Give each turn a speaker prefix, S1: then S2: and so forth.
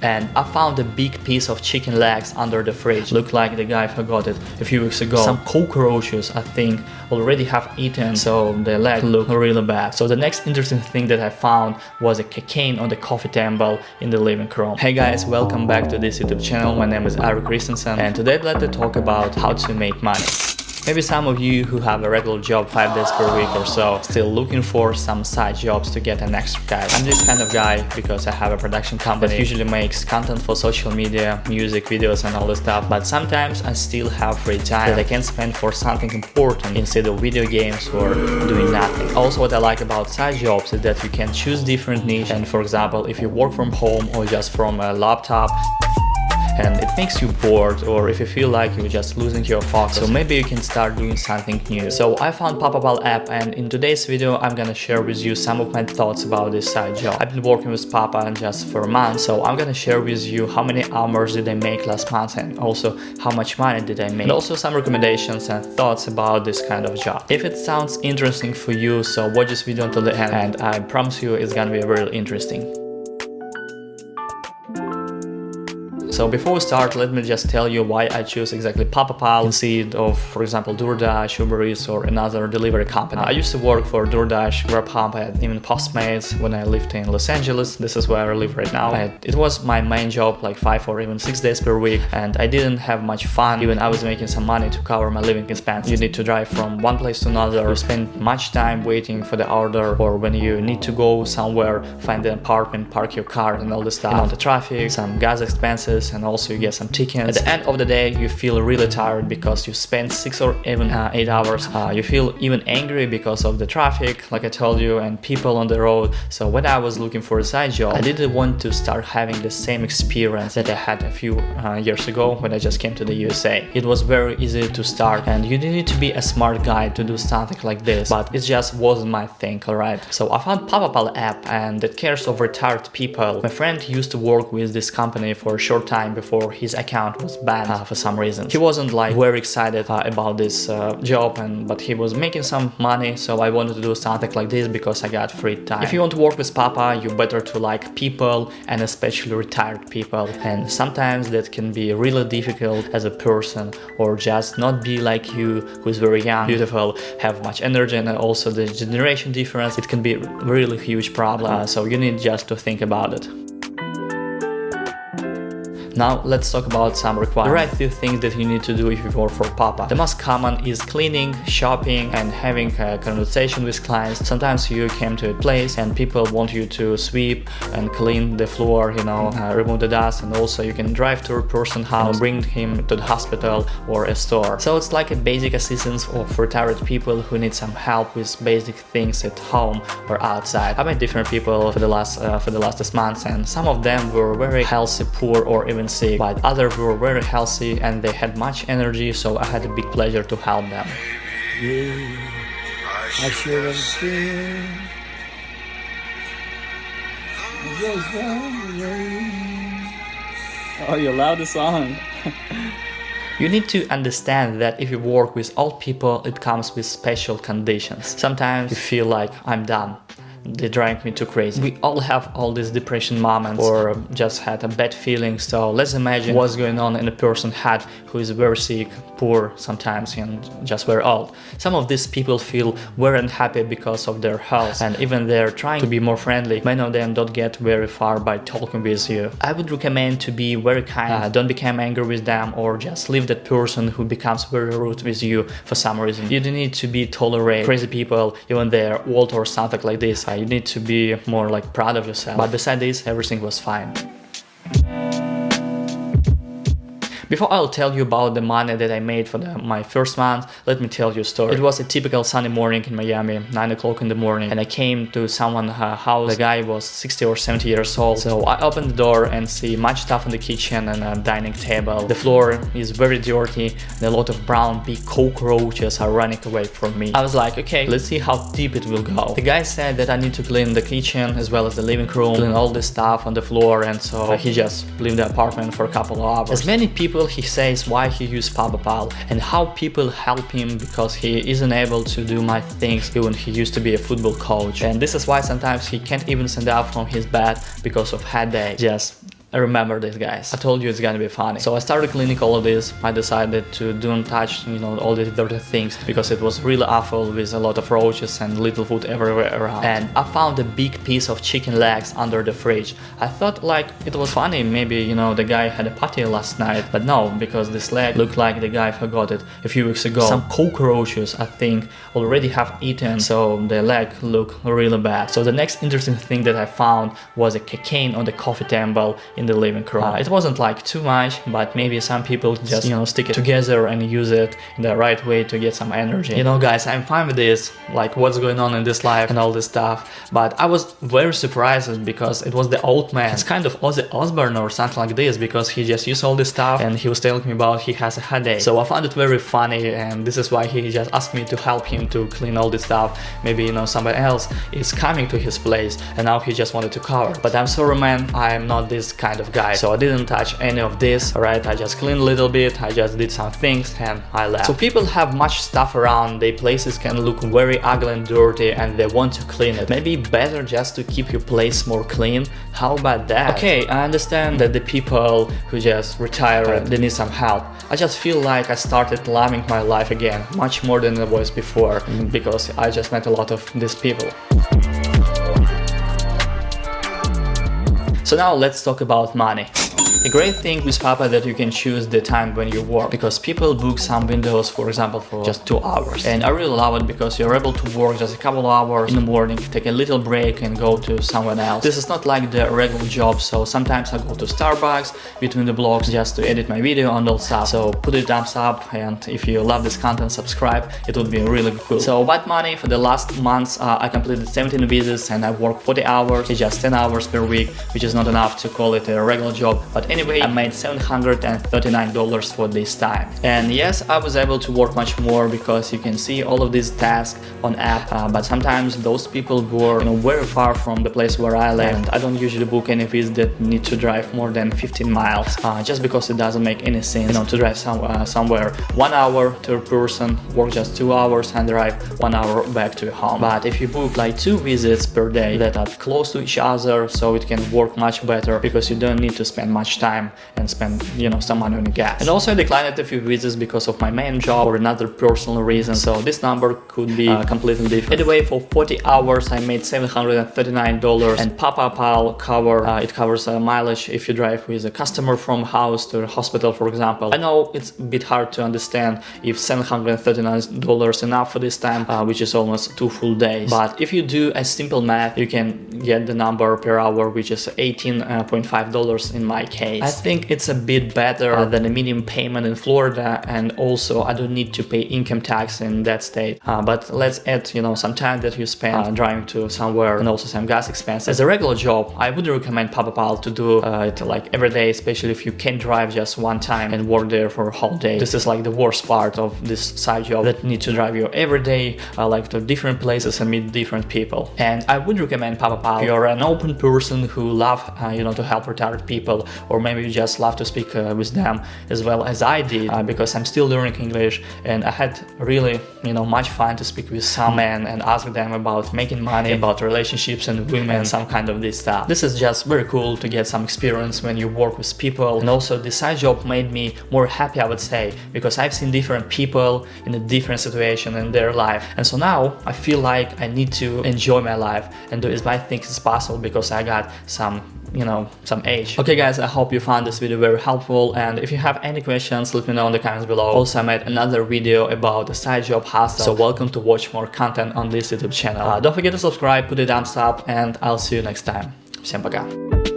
S1: and I found a big piece of chicken legs under the fridge. Looked like the guy forgot it a few weeks ago. Some cockroaches, I think, already have eaten, so the leg looked really bad. So the next interesting thing that I found was a cocaine on the coffee table in the living room. Hey guys, welcome back to this YouTube channel. My name is Eric Christensen, and today I'd like to talk about how to make money. Maybe some of you who have a regular job 5 days per week or so still looking for some side jobs to get an extra cash. I'm this kind of guy because I have a production company that usually makes content for social media, music, videos and all this stuff, but sometimes I still have free time that I can spend for something important instead of video games or doing nothing. Also, what I like about side jobs is that you can choose different niche, and for example, if you work from home or just from a laptop and it makes you bored, or if you feel like you're just losing your focus, so maybe you can start doing something new. So I found Papa Pall App, and in today's video I'm gonna share with you some of my thoughts about this side job. I've been working with Papa just for a month, so I'm gonna share with you how many hours did I make last month and also how much money did I make, and also some recommendations and thoughts about this kind of job. If it sounds interesting for you, so watch this video until the end, and I promise you it's gonna be really interesting. So before we start, let me just tell you why I choose exactly Papa Pall instead of, for example, DoorDash, Uber Eats or another delivery company. I used to work for DoorDash, Grubhub, and even Postmates when I lived in Los Angeles. This is where I live right now. It was my main job, like 5 or even 6 days per week, and I didn't have much fun. Even I was making some money to cover my living expenses. You need to drive from one place to another, you spend much time waiting for the order, or when you need to go somewhere, find an apartment, park your car and all this stuff. And the traffic, some gas expenses, and also you get some tickets. At the end of the day, you feel really tired because you spend 6 or even 8 hours. You feel even angry because of the traffic, like I told you, and people on the road. So when I was looking for a side job, I didn't want to start having the same experience that I had a few years ago when I just came to the USA. It was very easy to start, and you need to be a smart guy to do something like this, but it just wasn't my thing, alright? So I found Papa Pall App, and that cares of retired people. My friend used to work with this company for a short time before his account was banned for some reason. He wasn't like very excited about this job, but he was making some money, so I wanted to do something like this because I got free time. If you want to work with Papa, you better to like people, and especially retired people, and sometimes that can be really difficult as a person, or just not be like you, who is very young, beautiful, have much energy, and also the generation difference. It can be a really huge problem, so you need just to think about it. Now let's talk about some requirements. There are a few things that you need to do if you work for Papa. The most common is cleaning, shopping, and having a conversation with clients. Sometimes you came to a place and people want you to sweep and clean the floor, remove the dust, and also you can drive to a person's house, bring him to the hospital or a store. So it's like a basic assistance of retired people who need some help with basic things at home or outside. I met different people for the last months, and some of them were very healthy, poor, or even sick, but others were very healthy and they had much energy, so I had a big pleasure to help them.
S2: I should have seen.
S1: Oh, you love the song. You need to understand that if you work with old people, it comes with special conditions. Sometimes you feel like I'm done. They drive me too crazy. We all have all these depression moments, or just had a bad feeling. So let's imagine what's going on in a person's head who is very sick, poor sometimes, and just very old. Some of these people feel very unhappy because of their health, and even they're trying to be more friendly. Many of them don't get very far by talking with you. I would recommend to be very kind. Don't become angry with them, or just leave that person who becomes very rude with you for some reason. You don't need to be tolerate crazy people, even they're old or something like this. You need to be more like proud of yourself. But besides this, everything was fine. Before I'll tell you about the money that I made for my first month, let me tell you a story. It was a typical sunny morning in Miami, 9 o'clock in the morning, and I came to someone's house. The guy was 60 or 70 years old, so I opened the door and see much stuff on the kitchen and a dining table. The floor is very dirty, and a lot of brown big cockroaches are running away from me. I was like, okay, let's see how deep it will go. The guy said that I need to clean the kitchen as well as the living room, clean all this stuff on the floor, and so he just left the apartment for a couple of hours. As many people he says why he used Papa Pall and how people help him because he isn't able to do my things even he used to be a football coach, and this is why sometimes he can't even stand up from his bed because of headache. Just I remember this, guys. I told you it's gonna be funny. So I started cleaning all of this. I decided to don't touch, all these dirty things because it was really awful with a lot of roaches and little food everywhere around. And I found a big piece of chicken legs under the fridge. I thought like it was funny, maybe, the guy had a party last night, but no, because this leg looked like the guy forgot it a few weeks ago. Some cockroaches, I think, already have eaten, so the leg looked really bad. So the next interesting thing that I found was a cocaine on the coffee table in the living room. It wasn't like too much, but maybe some people just stick it together and use it in the right way to get some energy. Guys, I'm fine with this, like what's going on in this life and all this stuff, but I was very surprised because it was the old man. It's kind of Ozzy Osbourne or something like this, because he just used all this stuff and he was telling me about he has a headache. So I found it very funny, and this is why he just asked me to help him to clean all this stuff. Maybe somebody else is coming to his place and now he just wanted to cover. But I'm sorry, man, I am not this kind of guy, so I didn't touch any of this. Alright, I just cleaned a little bit, I just did some things and I left. So people have much stuff around, their places can look very ugly and dirty and they want to clean it. Maybe better just to keep your place more clean. How about that? Okay, I understand that the people who just retired, they need some help. I just feel like I started loving my life again, much more than I was before, because I just met a lot of these people. So now let's talk about money. The great thing with Papa that you can choose the time when you work, because people book some windows, for example, for just 2 hours. And I really love it because you're able to work just a couple of hours in the morning, take a little break and go to someone else. This is not like the regular job, so sometimes I go to Starbucks between the blocks just to edit my video and all stuff. So put a thumbs up, and if you love this content, subscribe, it would be really cool. So about money, for the last months I completed 17 visits and I worked 40 hours, it's just 10 hours per week, which is not enough to call it a regular job, but anyway, I made $739 for this time. And yes, I was able to work much more because you can see all of these tasks on app, but sometimes those people were very far from the place where I live, and I don't usually book any visits that need to drive more than 15 miles, just because it doesn't make any sense to drive somewhere 1 hour to a person, work just 2 hours and drive 1 hour back to your home. But if you book like 2 visits per day that are close to each other, so it can work much better because you don't need to spend much time and spend some money on gas. And also I declined a few visits because of my main job or another personal reason, so this number could be completely different. Anyway, for 40 hours I made $739, and Papa Pall covers mileage if you drive with a customer from house to the hospital, for example. I know it's a bit hard to understand if $739 enough for this time, which is almost 2 full days, but if you do a simple math, you can get the number per hour, which is $18.5 in my case. I think it's a bit better than the minimum payment in Florida, and also I don't need to pay income tax in that state. But let's add, some time that you spend driving to somewhere and also some gas expenses. As a regular job, I would recommend Papa Pall to do it like every day, especially if you can drive just one time and work there for a whole day. This is like the worst part of this side job that need to drive you every day, like to different places and meet different people. And I would recommend Papa Pall if you're an open person who love, to help retired people, or maybe you just love to speak with them as well as I did, because I'm still learning English and I had really much fun to speak with some men and ask them about making money, about relationships and women, and some kind of this stuff. This is just very cool to get some experience when you work with people, and also this side job made me more happy, I would say, because I've seen different people in a different situation in their life, and so now I feel like I need to enjoy my life and do as I think is possible because I got some age. Okay guys, I hope you found this video very helpful, and if you have any questions, let me know in the comments below. Also, I made another video about the side job hustle, so welcome to watch more content on this YouTube channel. Don't forget to subscribe, put a thumbs up, and I'll see you next time. Всем пока!